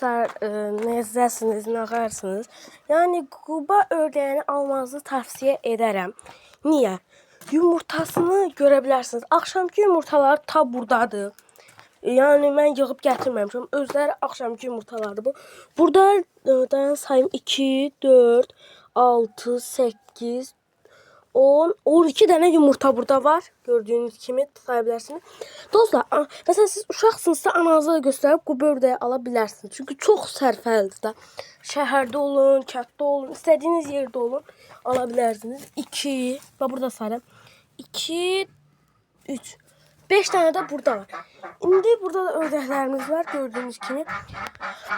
dostlar, ne izlərsiniz, nə ağarsınız? Yani Quba ördəyini almanızı tavsiyə edərəm. Niyə? Yumurtasını görə bilərsiniz. Axşamki yumurtalar ta buradadır. Yani mən yığıb gətirməmişəm. Özləri axşamki yumurtalardır bu. Burada dayan sayım 2, 4, 6, 8, 10, 12 dənə yumurta burada var. Gördüğünüz kimi saya bilərsiniz. Dostlar, mesela siz uşaqsınızsa ananıza da göstərib Quba ördəyi ala bilərsiniz. Çünki çox sərfəlidir də. Şəhərdə olun, kənddə olun, istədiyiniz yerdə olun, ala bilərsiniz. 2, və burada sayıram. 2, 3, 5 tane de burada var. İndi burada da ördəklərimiz var gördüğünüz kimi.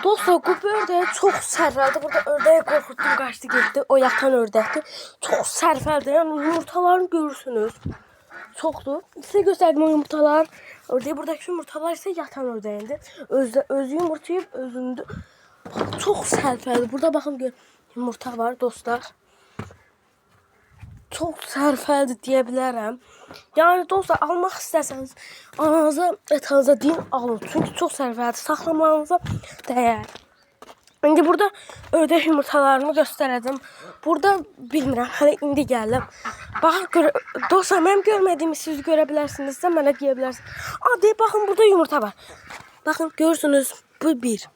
Dostlar, Quba ördəyi çox sərfəlidir. Burada ördəyi qorxutdum, qaçdı getdi. O yatan ördəkdir. Çox sərfəlidir. Yəni yumurtalarını görürsünüz. Çoxdur. Sizə göstərdim o yumurtalar. Ördəyi buradakı yumurtalar isə yatan ördəyindir. Özü yumurtayıb özündür. Çox sərfəlidir. Burada baxın gör, yumurta var dostlar. Çok sərfəlidir deyə bilərəm. Yani dostlar, almaq istəsəniz ananıza, atanıza deyin alın. Çünki çox sərfəlidir. Saxlamanıza dəyər. İndi burada ördək yumurtalarını göstərəcəm. Burada bilmirəm, hələ indi gəldim. Baxın, dostlar, mənim görmədiyimi siz görə bilərsinizsə mənə deyə bilərsiniz. Deyib, baxın, burada yumurta var. Baxın, görürsünüz, bu bir.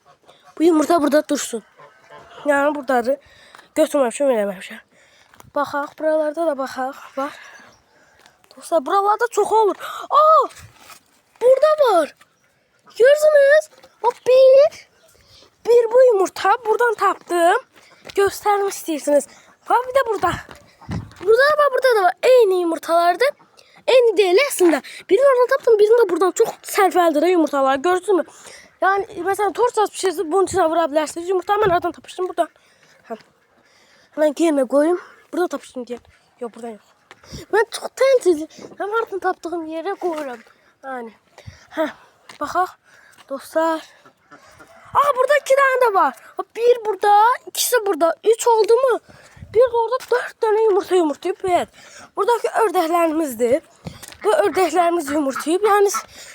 Bu yumurta burada dursun. Yani buradadır. Götürməmişəm, eləməmişəm. Baxaq, buralarda da baxaq, var. Dostlar, buralarda çox olur. Burada var. Görürsünüz, o bir bu yumurta buradan tapdım. Göstərmək istəyirsiniz. Var bir de burada. Burada da var. Eyni yumurtalardır. Eyni deyil əslində. Birini oradan tapdım, birini de buradan. Çox sərfəlidir yumurtalar. Görürsünüz mü? Yani mesela tort saz pişirsiniz, bunun içine vurabilirsiniz. Yumurtayı ben oradan tapıştım buradan. Hemen yerine koyayım. Burada tapıştım diye. Yok, buradan yok. Ben çok tensizim. Ben artık taptığım yere koyuyorum. Yani. Baxaq dostlar. Burada 2 tane de var. Bir burada, ikisi burada. 3 oldu mu? Bir de orada 4 tane yumurtayıb. Evet. Buradaki ördəklərimizdir. Bu ördəklərimiz yumurtayıb. Yani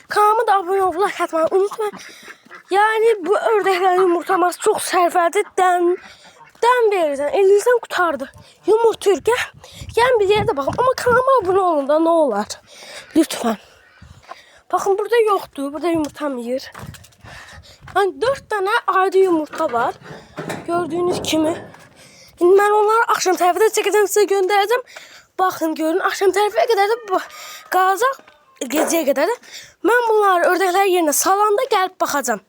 kanalıma da abone olmayı, like atmayı unutmayın. Yani bu ördəklərin yumurtaması çok sərfəlidir. Dən verirsən, elinizdən qutardı. Yumurtayır, gəl bir yerdə baxın. Amma kanalıma abone olun da, nə olar? Lütfen. Baxın, burada yoxdur, burada yumurtamayır. Yani 4 tane ayrı yumurta var. Gördüğünüz kimi. Şimdi mən onları axşam tərəfdə çəkəcəm, sizə göndərəcəm. Baxın, görün, axşam tərəfə qədər də qalacaq, gecəyə qədər də. Mən bunları ördəklər yerinə salanda gəlib baxacam.